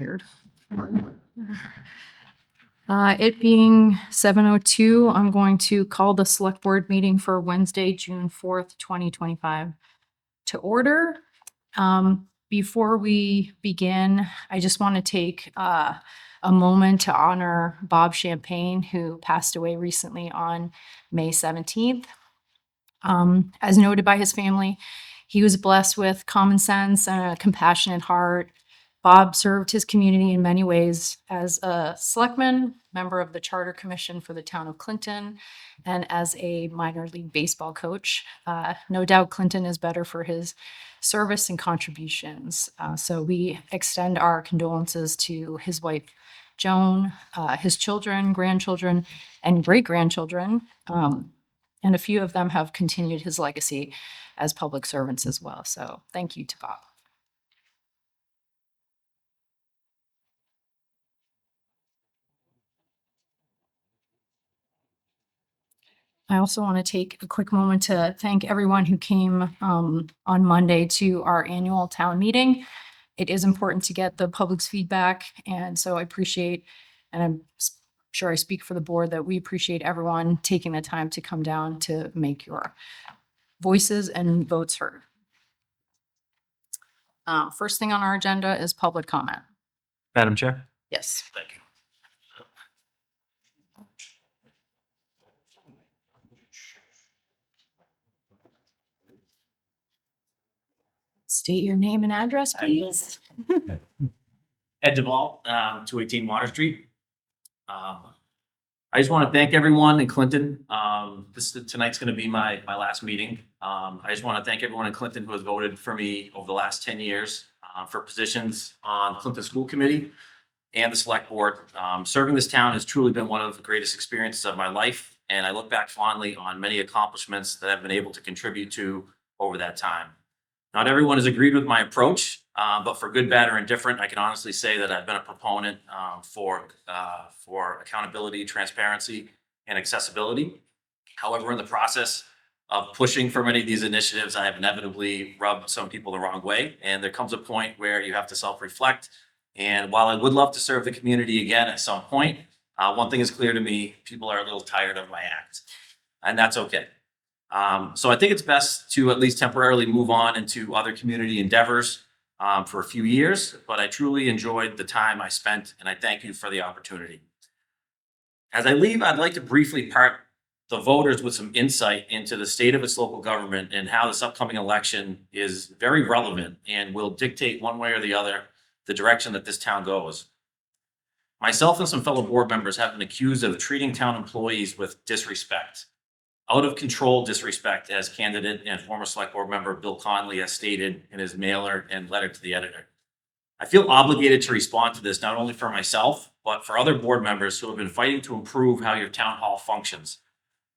Weird. It being 7:02, I'm going to call the select board meeting for Wednesday, June 4th, 2025 to order. Before we begin, I just want to take a moment to honor Bob Champagne, who passed away recently on May 17th. As noted by his family, he was blessed with common sense and a compassionate heart. Bob served his community in many ways as a selectman, member of the Charter Commission for the town of Clinton, and as a minor league baseball coach. No doubt Clinton is better for his service and contributions. So we extend our condolences to his wife, Joan, his children, grandchildren, and great-grandchildren. And a few of them have continued his legacy as public servants as well. So thank you to Bob. I also want to take a quick moment to thank everyone who came on Monday to our annual town meeting. It is important to get the public's feedback, and so I appreciate, and I'm sure I speak for the board, that we appreciate everyone taking the time to come down to make your voices and votes heard. First thing on our agenda is public comment. Madam Chair? Yes. Thank you. State your name and address, please. Ed Duvall, 218 Water Street. I just want to thank everyone in Clinton. Tonight's going to be my last meeting. I just want to thank everyone in Clinton who has voted for me over the last 10 years for positions on Clinton School Committee and the Select Board. Serving this town has truly been one of the greatest experiences of my life, and I look back fondly on many accomplishments that I've been able to contribute to over that time. Not everyone has agreed with my approach, but for good, bad, or indifferent, I can honestly say that I've been a proponent for accountability, transparency, and accessibility. However, in the process of pushing for many of these initiatives, I have inevitably rubbed some people the wrong way, and there comes a point where you have to self-reflect. And while I would love to serve the community again at some point, one thing is clear to me: people are a little tired of my act, and that's okay. So I think it's best to at least temporarily move on into other community endeavors for a few years, but I truly enjoyed the time I spent, and I thank you for the opportunity. As I leave, I'd like to briefly part the voters with some insight into the state of its local government and how this upcoming election is very relevant and will dictate one way or the other the direction that this town goes. Myself and some fellow board members have been accused of treating town employees with disrespect. Out of control disrespect, as candidate and former select board member Bill Conley has stated in his mailer and letter to the editor. I feel obligated to respond to this not only for myself, but for other board members who have been fighting to improve how your town hall functions.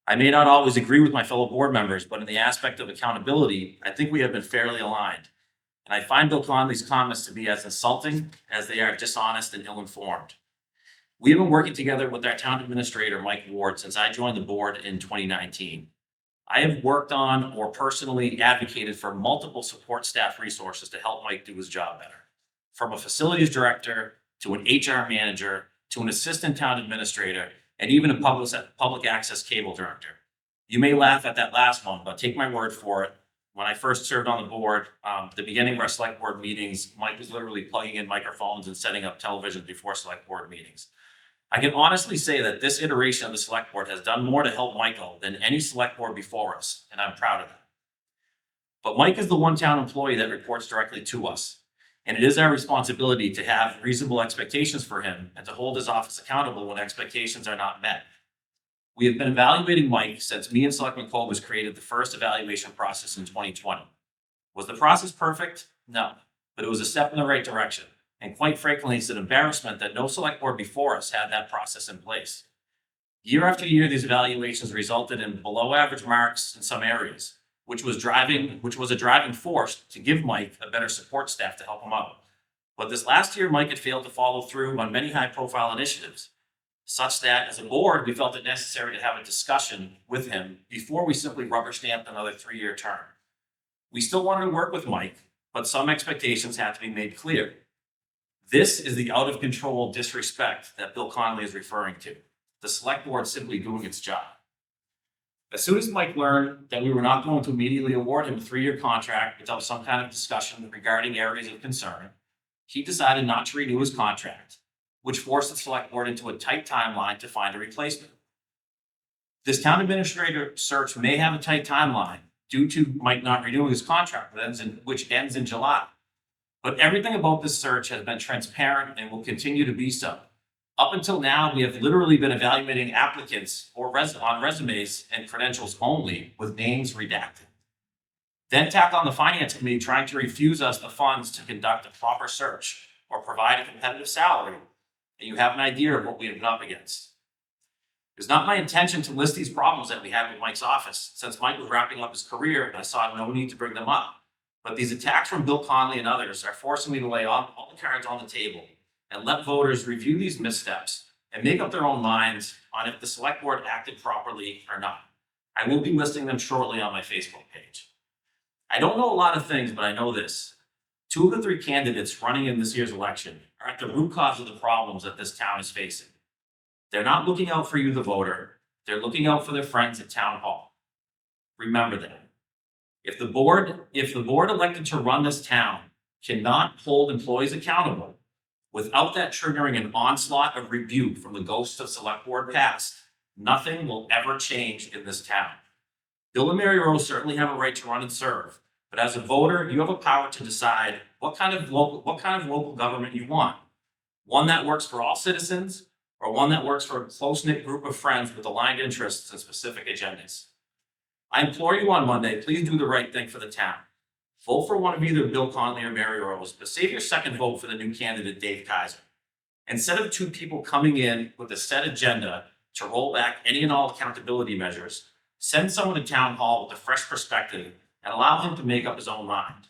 I may not always agree with my fellow board members, but in the aspect of accountability, I think we have been fairly aligned. And I find Bill Conley's comments to be as insulting as they are dishonest and ill-informed. We have been working together with our town administrator, Mike Ward, since I joined the board in 2019. I have worked on or personally advocated for multiple support staff resources to help Mike do his job better. From a facilities director to an HR manager to an assistant town administrator and even a public access cable director. You may laugh at that last one, but take my word for it. When I first served on the board, the beginning of our select board meetings, Mike was literally plugging in microphones and setting up television before select board meetings. I can honestly say that this iteration of the select board has done more to help Michael than any select board before us, and I'm proud of that. But Mike is the one town employee that reports directly to us, and it is our responsibility to have reasonable expectations for him and to hold his office accountable when expectations are not met. We have been evaluating Mike since me and Selectman Colbus created the first evaluation process in 2020. Was the process perfect? No, but it was a step in the right direction. And quite frankly, it's an embarrassment that no select board before us had that process in place. Year after year, these evaluations resulted in below average marks in some areas, which was a driving force to give Mike a better support staff to help him out. But this last year, Mike had failed to follow through on many high profile initiatives, such that as a board, we felt it necessary to have a discussion with him before we simply rubber stamped another 3-year term. We still wanted to work with Mike, but some expectations had to be made clear. This is the out of control disrespect that Bill Connolly is referring to. The select board simply doing its job. As soon as Mike learned that we were not going to immediately award him a 3-year contract without some kind of discussion regarding areas of concern, he decided not to renew his contract, which forced the select board into a tight timeline to find a replacement. This town administrator search may have a tight timeline due to Mike not renewing his contract, which ends in July. But everything about this search has been transparent and will continue to be so. Up until now, we have literally been evaluating applicants on resumes and credentials only, with names redacted. Then tack on the finance committee trying to refuse us the funds to conduct a proper search or provide a competitive salary, and you have an idea of what we have been up against. It's not my intention to list these problems that we had with Mike's office, since Mike was wrapping up his career and I saw no need to bring them up. But these attacks from Bill Connolly and others are forcing me to lay all the cards on the table and let voters review these missteps and make up their own minds on if the select board acted properly or not. I will be listing them shortly on my Facebook page. I don't know a lot of things, but I know this. 2 of the 3 candidates running in this year's election are at the root cause of the problems that this town is facing. They're not looking out for you, the voter. They're looking out for their friends at town hall. Remember that. If the board elected to run this town cannot hold employees accountable without that triggering an onslaught of rebuke from the ghosts of select board past, nothing will ever change in this town. Bill and Mary Rose certainly have a right to run and serve, but as a voter, you have a power to decide what kind of local government you want. One that works for all citizens, or one that works for a close-knit group of friends with aligned interests and specific agendas. I implore you on Monday, please do the right thing for the town. Vote for one of either Bill Connolly or Mary Rose, but save your second vote for the new candidate, Dave Kaiser. Instead of 2 people coming in with a set agenda to roll back any and all accountability measures, send someone to town hall with a fresh perspective and allow him to make up his own mind.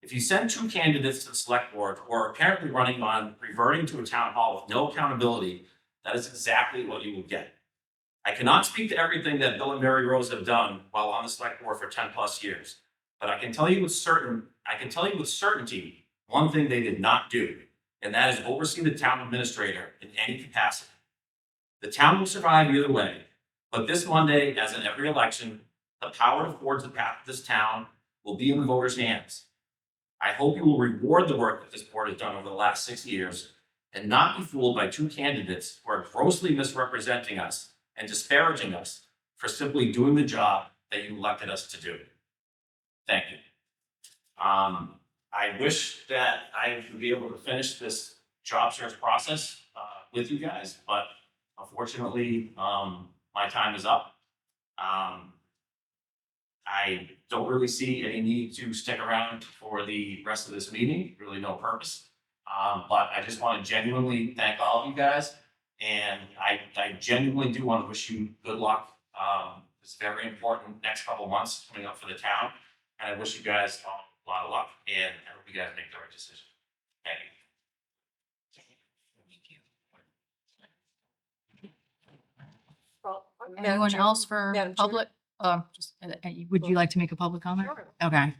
If you send 2 candidates to the select board who are apparently running on reverting to a town hall with no accountability, that is exactly what you will get. I cannot speak to everything that Bill and Mary Rose have done while on the select board for 10+ years, but I can tell you with certainty one thing they did not do, and that is oversee the town administrator in any capacity. The town will survive either way, but this Monday, as in every election, the power to forge the path of this town will be in the voters' hands. I hope you will reward the work that this board has done over the last 6 years and not be fooled by 2 candidates who are grossly misrepresenting us and disparaging us for simply doing the job that you elected us to do. Thank you. I wish that I would be able to finish this job search process with you guys, but unfortunately, my time is up. I don't really see any need to stick around for the rest of this meeting, really no purpose. But I just want to genuinely thank all of you guys. And I genuinely do want to wish you good luck. It's very important next couple months coming up for the town. And I wish you guys a lot of luck. And I hope you guys make the right decision. Thank you. Well, Anyone Chair- else for Madam Chair. public? Would you like to make a public comment? Sure. Okay.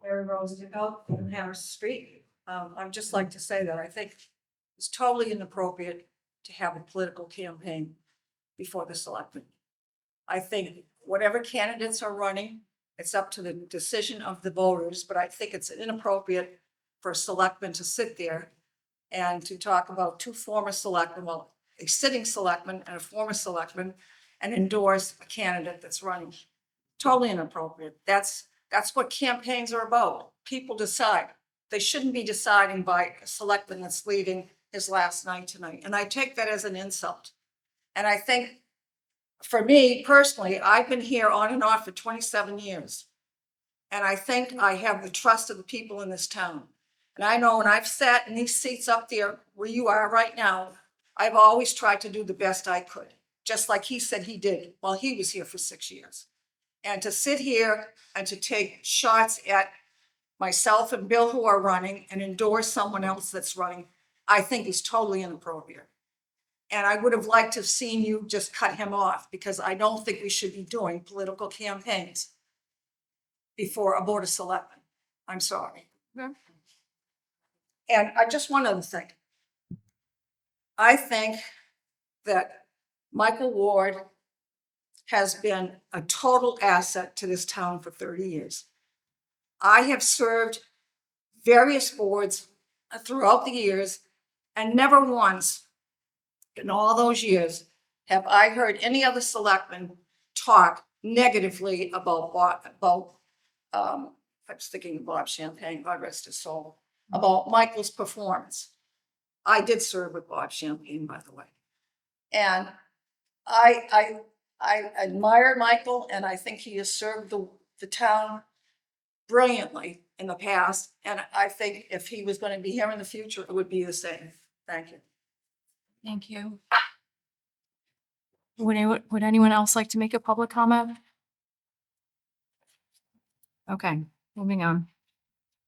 Mary Rose Dicko on Harris Street. I'd just like to say that I think it's totally inappropriate to have a political campaign before the selectmen. I think whatever candidates are running, it's up to the decision of the voters, but I think it's inappropriate for a selectman to sit there and to talk about 2 former selectmen, well, a sitting selectman and a former selectman, and endorse a candidate that's running. Totally inappropriate. That's what campaigns are about. People decide. They shouldn't be deciding by a selectman that's leaving his last night tonight. And I take that as an insult. And I think, for me personally, I've been here on and off for 27 years. And I think I have the trust of the people in this town. And I know when I've sat in these seats up there where you are right now, I've always tried to do the best I could, just like he said he did while he was here for 6 years. And to sit here and to take shots at myself and Bill who are running and endorse someone else that's running, I think is totally inappropriate. And I would have liked to have seen you just cut him off, because I don't think we should be doing political campaigns. before a board of selectmen. I'm sorry. Okay. And I just one other thing. I think that Michael Ward has been a total asset to this town for 30 years. I have served various boards throughout the years, and never once in all those years have I heard any other selectman talk negatively I was thinking of Bob Champagne, God rest his soul, about Michael's performance. I did serve with Bob Champagne, by the way. And I admire Michael, and I think he has served the town brilliantly in the past. And I think if he was going to be here in the future, it would be the same. Thank you. Thank you. Would anyone else like to make a public comment? Okay, moving on.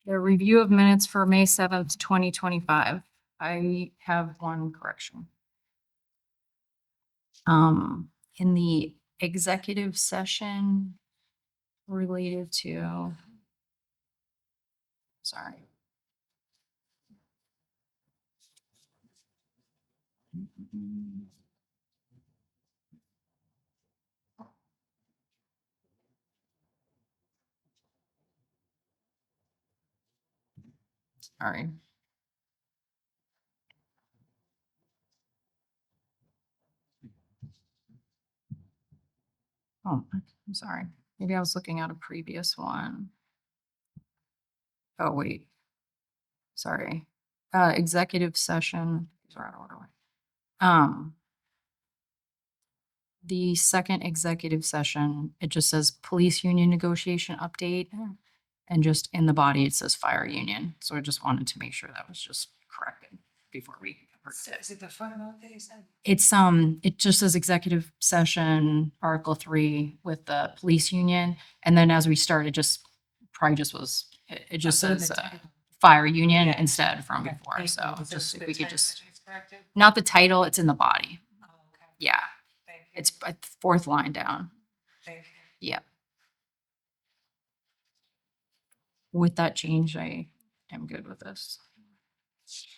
The review of minutes for May 7th, 2025. I have one correction. In the executive session related to, sorry. Sorry. Oh, I'm sorry. Maybe I was looking at a previous one. Oh, wait. Sorry. Executive session. These are out of order. The second executive session, it just says police union negotiation update. And just in the body, it says fire union. So I just wanted to make sure that was just corrected before we approved it. Is it the final that you said? It's, it just says executive session, Article 3 with the police union. And then as we started, just probably just was, it just says fire union Yeah. instead from Okay, before. thank So you. just if the we could text just, is corrected? not the title, it's in the body. Oh, okay. Yeah, Thank you. it's fourth line down. Thank you. Yeah. With that change, I am good with this.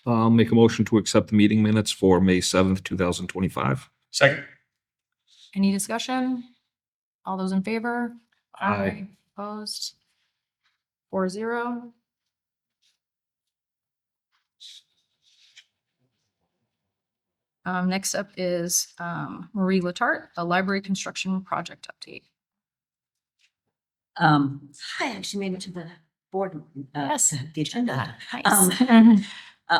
I'll make a motion to accept the meeting minutes for May 7th, 2025. Second. Any discussion? All those in favor? Aye. Opposed? 4-0. Next up is Marie Letarte, a library construction project update. Hi, I actually made it to the board. Yes. The agenda. Nice.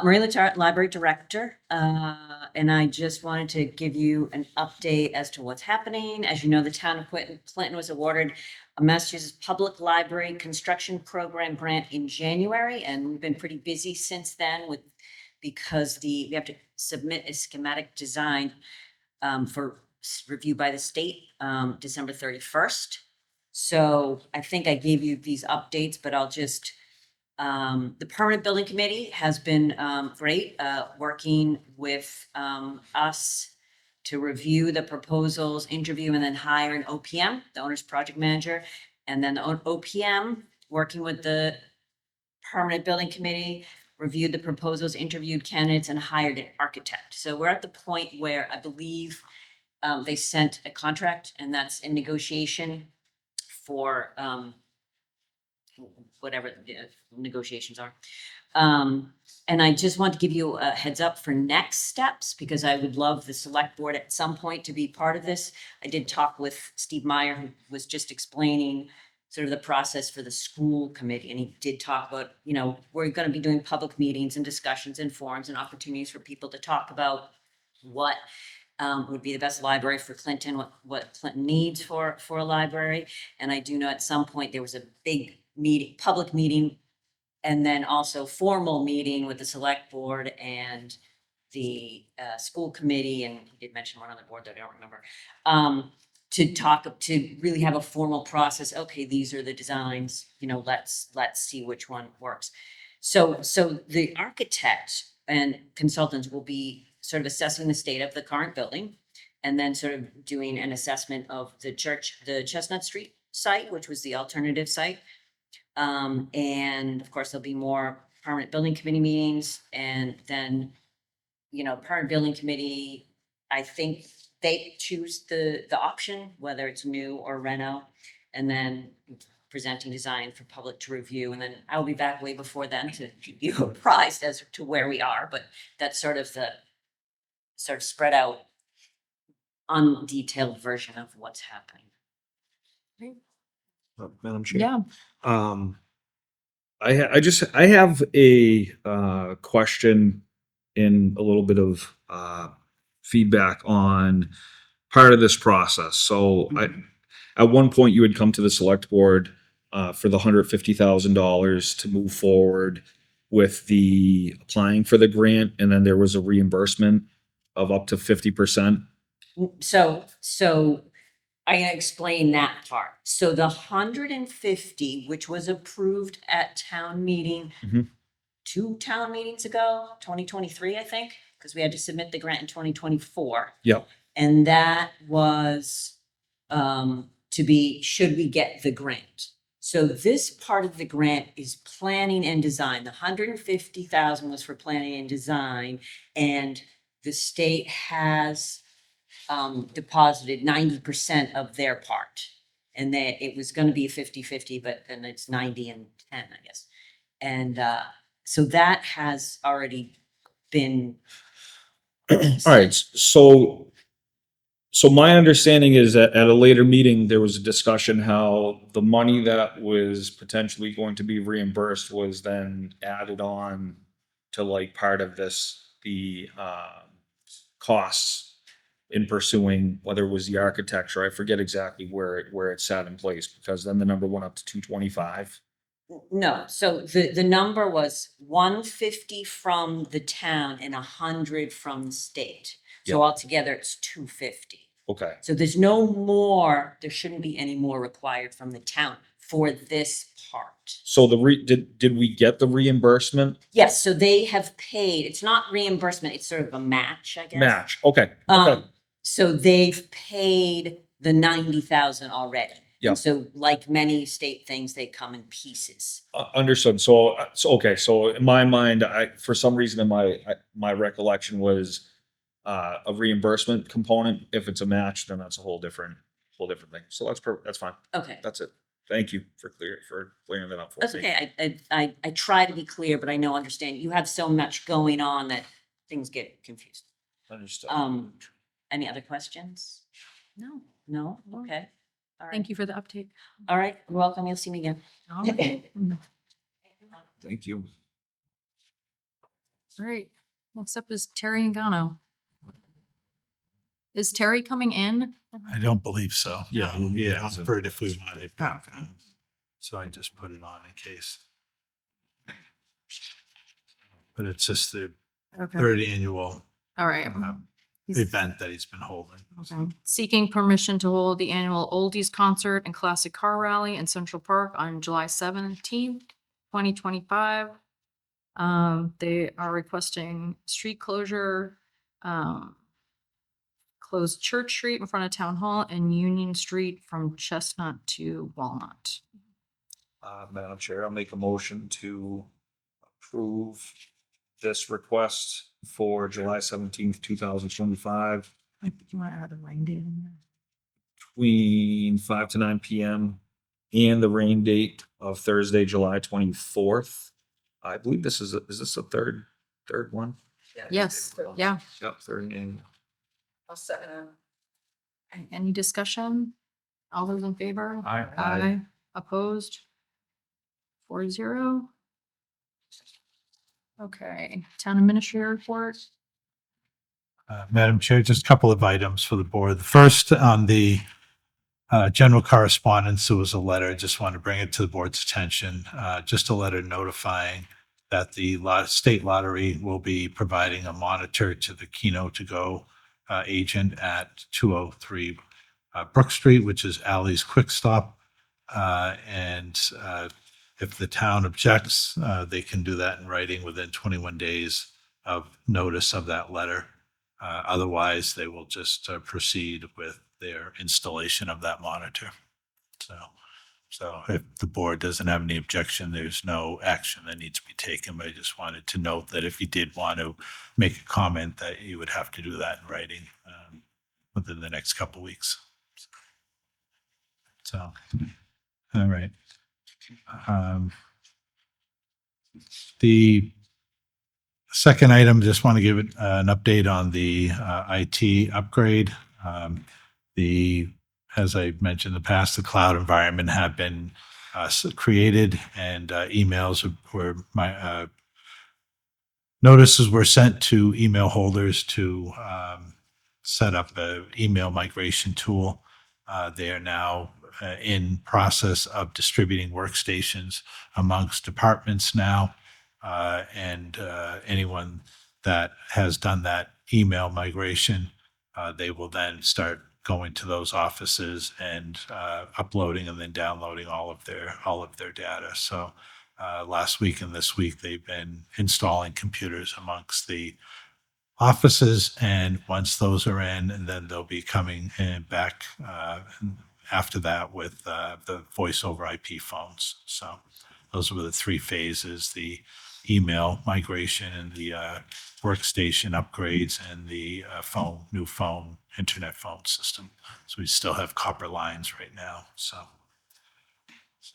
Marie Letarte, Library Director, and I just wanted to give you an update as to what's happening. As you know, the town of Clinton was awarded a Massachusetts Public Library Construction Program grant in January, and we've been pretty busy since then because we have to submit a schematic design for review by the state December 31st. So I think I gave you these updates, but I'll just the Permanent Building Committee has been great, working with us to review the proposals, interview, and then hire an OPM, the owner's project manager. And then the OPM, working with the Permanent Building Committee, reviewed the proposals, interviewed candidates, and hired an architect. So we're at the point where I believe they sent a contract, and that's in negotiation for whatever the negotiations are. And I just want to give you a heads up for next steps, because I would love the select board at some point to be part of this. I did talk with Steve Meyer, who was just explaining sort of the process for the school committee. And he did talk about, we're going to be doing public meetings and discussions and forums and opportunities for people to talk about what would be the best library for Clinton, what Clinton needs for a library. And I do know at some point there was a big meeting, public meeting, and then also formal meeting with the select board and the school committee, and he did mention one other board that I don't remember, to really have a formal process. Okay, these are the designs, let's see which one works. So the architect and consultants will be sort of assessing the state of the current building, and then sort of doing an assessment of the Chestnut Street site, which was the alternative site, And of course, there'll be more permanent building committee meetings, and then, permanent building committee, I think they choose the option, whether it's new or reno, and then presenting design for public to review. And then I'll be back way before then to keep you apprised as to where we are, but that's sort of spread out undetailed version of what's happening. Madam Chair. Yeah. I have a question and a little bit of feedback on part of this process. So at one point you had come to the select board for the $150,000 to move forward with the applying for the grant, and then there was a reimbursement of up to 50%. So I'm gonna explain that part. So the 150, which was approved at town meeting, Mhm. 2 town meetings ago, 2023, I think, because we had to submit the grant in 2024. Yep. And that was to be, should we get the grant? So this part of the grant is planning and design. The 150,000 was for planning and design, and the state has deposited 90% of their part. And that it was gonna be 50-50, but then it's 90 and 10, I guess. And so that has already been. All right, so my understanding is that at a later meeting, there was a discussion how the money that was potentially going to be reimbursed was then added on to like part of the costs in pursuing, whether it was the architecture, I forget exactly where it sat in place, because then the number went up to 225. No, so the number was 150 from the town and 100 from the state. So Yep. altogether it's 250. Okay, So there's no more, there shouldn't be any more required from the town for this part. so did we get the reimbursement? Yes, so they have paid, it's not reimbursement, it's sort of a match, I guess. Match, okay, okay. So they've paid the 90,000 already. Yeah. And so like many state things, they come in pieces. Understood. So okay. So in my mind, for some reason in my recollection was a reimbursement component. If it's a match, then that's a whole different thing. So that's fine. Okay. That's it. Thank you for clearing that up for That's me. okay. I try to be clear, but I know, understand, you have so much going on that things get confused. Understood. Any other questions? No, No? Okay. All right. thank you for the update. All right. You're welcome. You'll see me again. All right. Thank you. All right, next up is Terry Engano. Is Terry coming in? I don't believe so. Yeah. Yeah, I've heard if we want it. So I just put it on in case. But it's just the Okay. third annual All right. event that he's been holding. Okay. Seeking permission to hold the annual Oldies Concert and Classic Car Rally in Central Park on July 17th, 2025. They are requesting street closure, close Church Street in front of Town Hall and Union Street from Chestnut to Walnut. Madam Chair, I'll make a motion to approve this request for July 17th, 2025. You want to add a rain date in there? Between 5 to 9 p.m. and the rain date of Thursday, July 24th. I believe is this the third one? Yes, yeah. Yep, third and I'll second it. Any discussion? All those in favor? Aye. Aye. Opposed? 4-0. Okay, town administrator report. Madam Chair, just a couple of items for the board. The first on the general correspondence, there was a letter. I just want to bring it to the board's attention. Just a letter notifying that the state lottery will be providing a monitor to the Keno to Go agent at 203 Brook Street, which is Alley's Quick Stop. And if the town objects, they can do that in writing within 21 days of notice of that letter. Otherwise, they will just proceed with their installation of that monitor. So So if the board doesn't have any objection, there's no action that needs to be taken. But I just wanted to note that if you did want to make a comment, that you would have to do that in writing within the next couple weeks. So, all right. The second item, just want to give it an update on the IT upgrade. As I mentioned in the past, the cloud environment have been created, and emails were notices were sent to email holders to set up an email migration tool. They are now in process of distributing workstations amongst departments now. And anyone that has done that email migration, they will then start going to those offices and uploading and then downloading all of their data. So last week and this week, they've been installing computers amongst the offices, and once those are in, and then they'll be coming in back after that with the voice over IP phones. So those were the three phases: the email migration and the workstation upgrades and the new phone, internet phone system. So we still have copper lines right now. So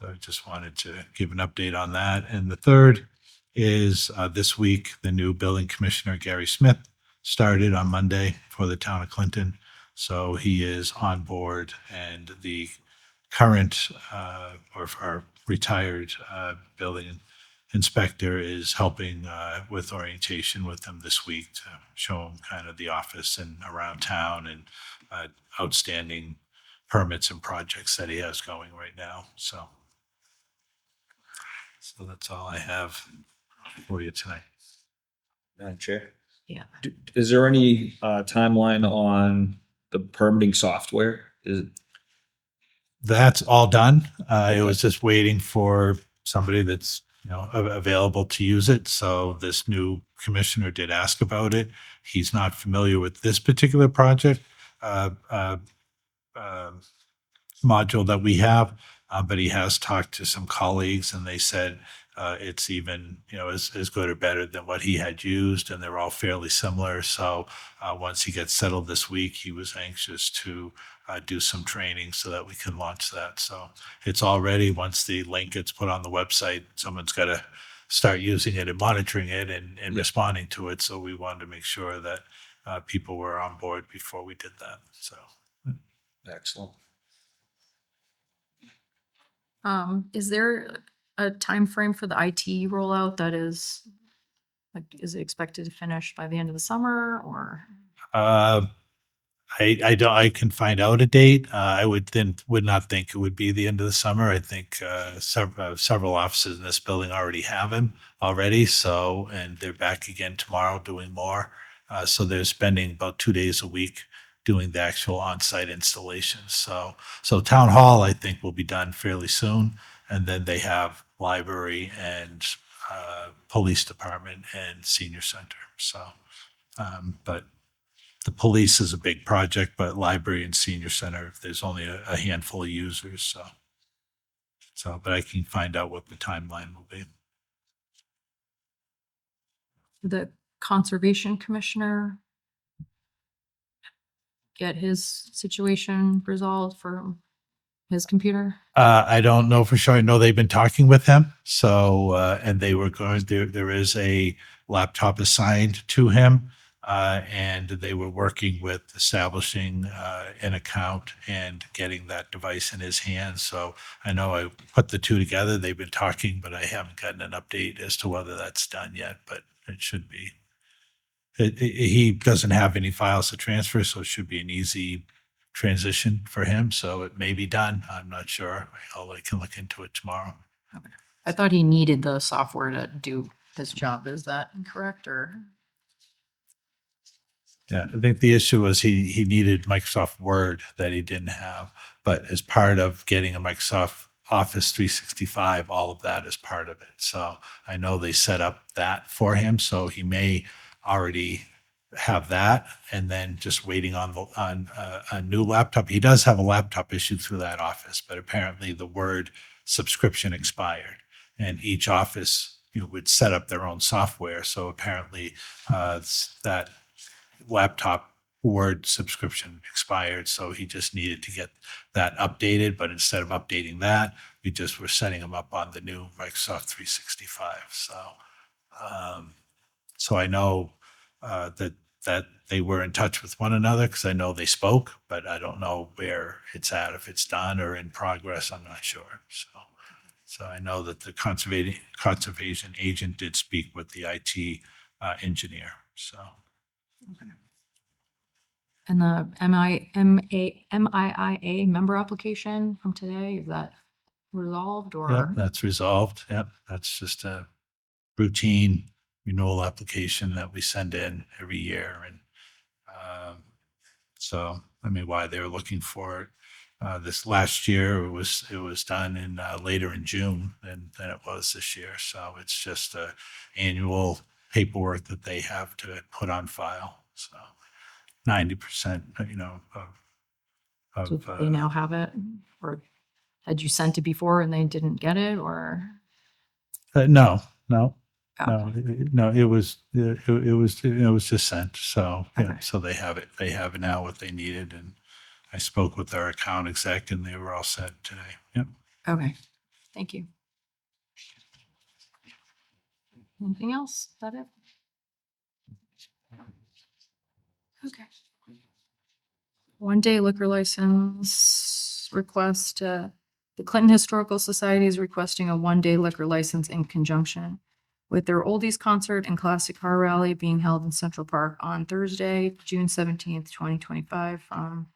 I just wanted to give an update on that. And the third is this week, the new building commissioner, Gary Smith, started on Monday for the town of Clinton. So he is on board, and the current or our retired building inspector is helping with orientation with him this week to show him kind of the office and around town and outstanding permits and projects that he has going right now. So that's all I have for you tonight. Madam Chair? Yeah. Is there any timeline on the permitting software? That's all done. It was just waiting for somebody that's available to use it. So this new commissioner did ask about it. He's not familiar with this particular project module that we have, but he has talked to some colleagues, and they said it's even as good or better than what he had used, and they're all fairly similar. So once he gets settled this week, he was anxious to do some training so that we can launch that. So it's all ready. Once the link gets put on the website, someone's got to start using it and monitoring it and responding to it. So we wanted to make sure that people were on board before we did that. So Excellent. Is there a time frame for the IT rollout that is it expected to finish by the end of the summer, or? I can find out a date. I would not think it would be the end of the summer. I think several offices in this building already have him already. So, and they're back again tomorrow doing more. So they're spending about 2 days a week doing the actual on-site installations. So town hall, I think, will be done fairly soon. And then they have library and police department and senior center. So, but the police is a big project, but library and senior center, there's only a handful of users. So, but I can find out what the timeline will be. The conservation commissioner get his situation resolved for his computer? I don't know for sure. I know they've been talking with him. So, and they were going, there is a laptop assigned to him. And they were working with establishing an account and getting that device in his hands. So I know I put the two together. They've been talking, but I haven't gotten an update as to whether that's done yet, but it should be. He doesn't have any files to transfer, so it should be an easy transition for him. So it may be done. I'm not sure. I can look into it tomorrow. Okay. I thought he needed the software to do his job. Is that incorrect, or? Yeah, I think the issue was he needed Microsoft Word that he didn't have, but as part of getting a Microsoft Office 365, all of that is part of it. So I know they set up that for him, so he may already have that and then just waiting on a new laptop. He does have a laptop issued through that office, but apparently the Word subscription expired, and each office, would set up their own software. So apparently that laptop Word subscription expired, so he just needed to get that updated. But instead of updating that, we just were setting him up on the new Microsoft 365. So I know that they were in touch with one another, because I know they spoke, but I don't know where it's at, if it's done or in progress. I'm not sure. So I know that the conservation agent did speak with the IT engineer. So. And the MIIA member application from today, is that resolved Yeah, or? that's resolved. Yep, that's just a routine renewal application that we send in every year. And so, I mean, why they're looking for it this last year, it was done in later in June than it was this year. So it's just a annual paperwork that they have to put on file. So 90%, So of they now have it, or had you sent it before and they didn't get it, or? no. Okay. No, it was just sent. So, yeah, Okay. so they have it. They have now what they needed. And I spoke with our account exec and they were all set today. Yep. Okay, thank you. Anything else? Is that it? Okay. One-day liquor license request. The Clinton Historical Society is requesting a one-day liquor license in conjunction with their oldies concert and classic car rally being held in Central Park on Thursday, June 17th, 2025, from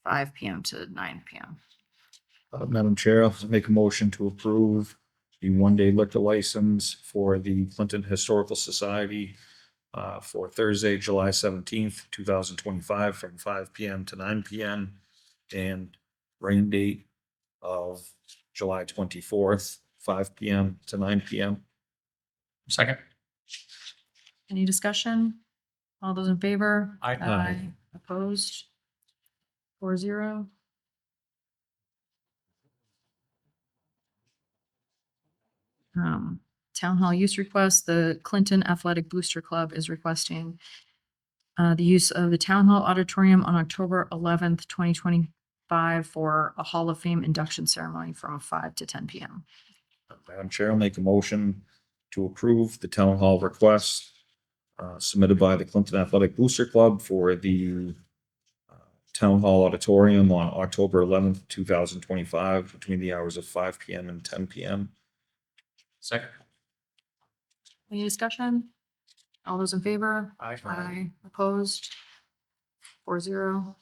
5 p.m. to 9 p.m. Madam Chair, I'll make a motion to approve the one-day liquor license for the Clinton Historical Society for Thursday, July 17th, 2025, from 5 p.m. to 9 p.m. and rain date of July 24th, 5 p.m. to 9 p.m. Second. Any discussion? All those in favor? Aye. Opposed? 4-0. Town Hall use request, the Clinton Athletic Booster Club is requesting the use of the Town Hall Auditorium on October 11th, 2025 for a Hall of Fame induction ceremony from 5 to 10 p.m. Madam Chair, I'll make a motion to approve the town hall request submitted by the Clinton Athletic Booster Club for the town hall auditorium on October 11th, 2025, between the hours of 5 p.m. and 10 p.m. Second. Any discussion? All those in favor? Aye. Opposed? 4-0.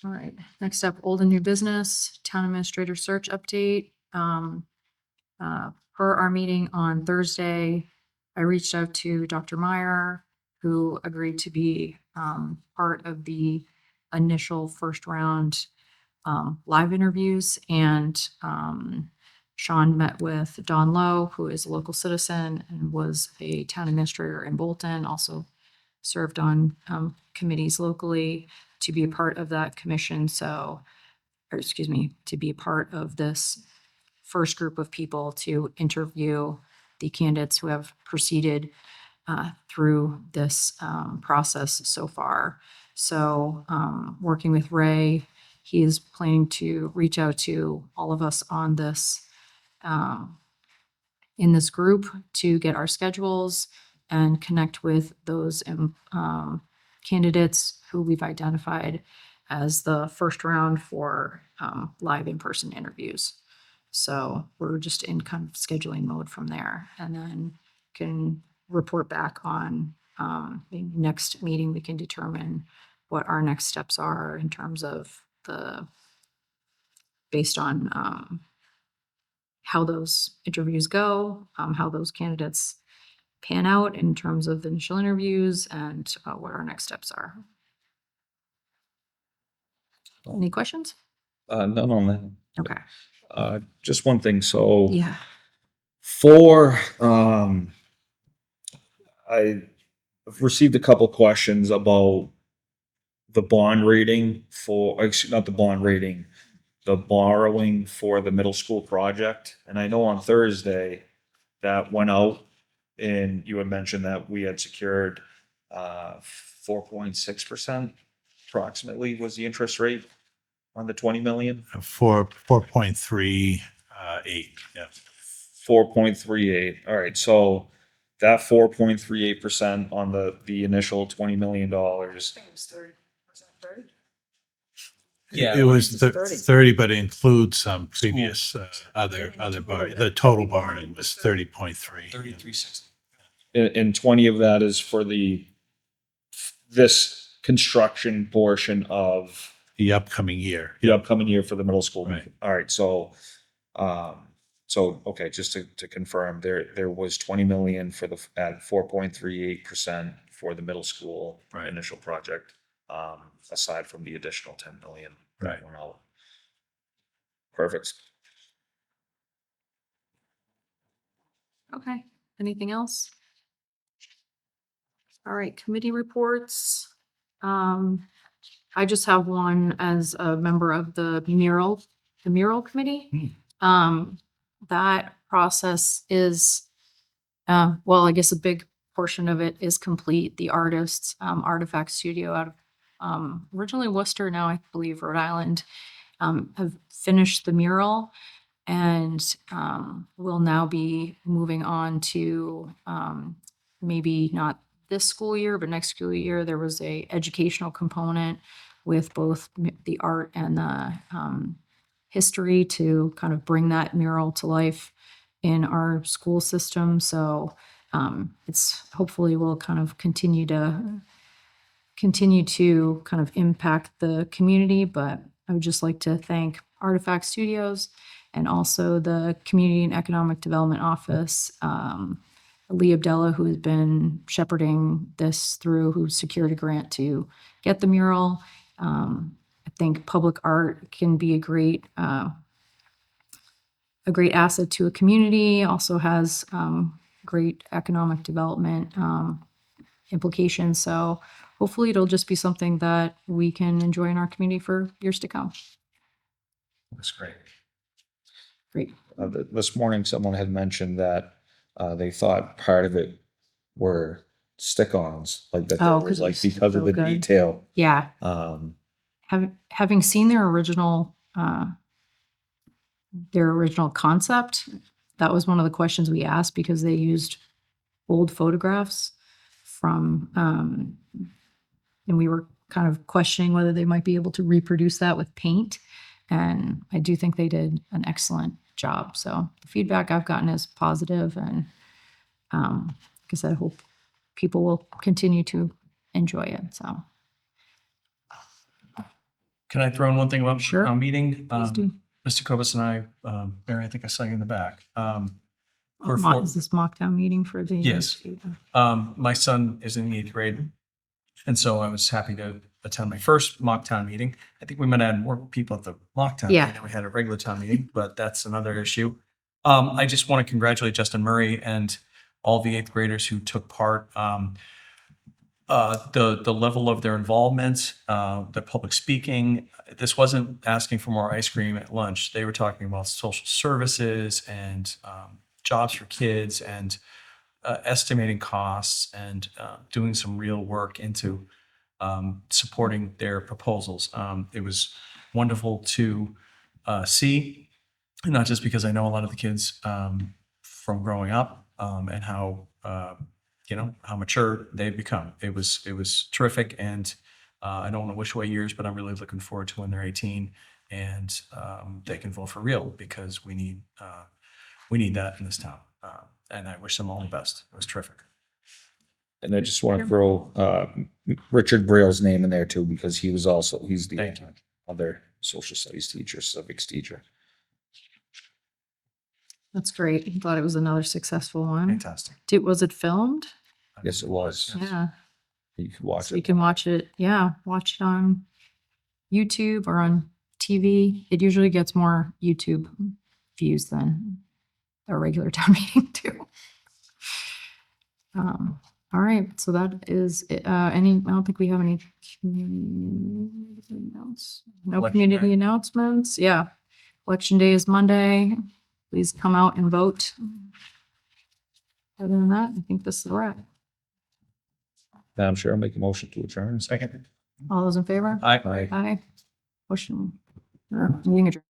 All right, next up, old and new business, town administrator search update. Per our meeting on Thursday, I reached out to Dr. Meyer, who agreed to be part of the initial first round live interviews, and Sean met with Don Lowe, who is a local citizen and was a town administrator in Bolton, also served on committees locally, to be a part of that commission. So, or excuse me, to be a part of this first group of people to interview the candidates who have proceeded through this process so far. So, working with Ray, he is planning to reach out to all of us on this in this group to get our schedules and connect with those candidates who we've identified as the first round for live in-person interviews. So we're just in kind of scheduling mode from there, and then can report back on maybe next meeting. We can determine what our next steps are in terms of based on how those interviews go, how those candidates pan out in terms of the initial interviews, and what our next steps are. Any questions? None on that. Okay. Just one thing. So Yeah. for I've received a couple questions about the bond rating for, excuse, not the bond rating, the borrowing for the middle school project. And I know on Thursday that went out and you had mentioned that we had secured 4.6% approximately was the interest rate on the 20 million. 4.38. Yeah. 4.38. All right, so that 4.38% on the initial $20 million. I think it was 30. Was that 30? Yeah, It was it's 30. 30, but it includes some previous other borrowing. The total borrowing was 30.3. 3360. And 20 of that is for this construction portion of The upcoming year. the upcoming year for the middle school. Right. All right, okay, just to confirm, there was 20 million for at 4.38% for the middle school Right. initial project, aside from the additional 10 million. Right. Went out. Perfect. Okay, anything else? All right, committee reports. I just have one as a member of the mural committee. That process is, well, I guess a big portion of it is complete. The artists, Artifact Studio out of originally Worcester, now I believe Rhode Island, have finished the mural and will now be moving on to maybe not this school year, but next school year. There was a educational component with both the art and the history to kind of bring that mural to life in our school system. So it's hopefully will kind of continue to kind of impact the community. But I would just like to thank Artifact Studios and also the Community and Economic Development Office, Lee Abdella, who has been shepherding this through, who secured a grant to get the mural. I think public art can be a great asset to a community, also has great economic development implications. So hopefully it'll just be something that we can enjoy in our community for years to come. That's great. Great. This morning, someone had mentioned that they thought part of it were stick-ons, like that there Oh, was 'cause it like was because of so the good. detail. Yeah. Having seen their original concept, that was one of the questions we asked because they used old photographs from, and we were kind of questioning whether they might be able to reproduce that with paint. And I do think they did an excellent job. So the feedback I've gotten is positive, and like I said, I hope people will continue to enjoy it. So Can I throw in one thing about Sure. our meeting? please do. Mr. Kovas and I, Mary, I think I saw you in the back. We're for- Is this mock town meeting for the? Yes. My son is in the 8th grade, and so I was happy to attend my first mock town meeting. I think we might add more people at the mock town Yeah. meeting than we had a regular town meeting, but that's another issue. I just want to congratulate Justin Murray and all the 8th graders who took part. The level of their involvement, the public speaking. This wasn't asking for more ice cream at lunch. They were talking about social services and jobs for kids and estimating costs and doing some real work into supporting their proposals. It was wonderful to see, not just because I know a lot of the kids from growing up and how how mature they've become. It was terrific, and I don't want to wish away years, but I'm really looking forward to when they're 18 and they can vote for real, because we need that in this town. And I wish them all the best. It was terrific. And I just want to throw Richard Braille's name in there too, because he's the Thank you. other social studies teacher, civics teacher. That's great. I thought it was another successful one. Fantastic. Was it filmed? Yes, it was. Yeah. You can watch So you it. can watch it. Yeah. Watch it on YouTube or on TV. It usually gets more YouTube views than a regular town meeting too. All right, so that is, I don't think we have any no Election community day. announcements. Yeah. Election day is Monday. Please come out and vote. Other than that, I think this is a wrap. Madam Chair, I'll make a motion to adjourn. Second. All those in favor? Aye. Aye. Aye. Motion. Meeting adjourned.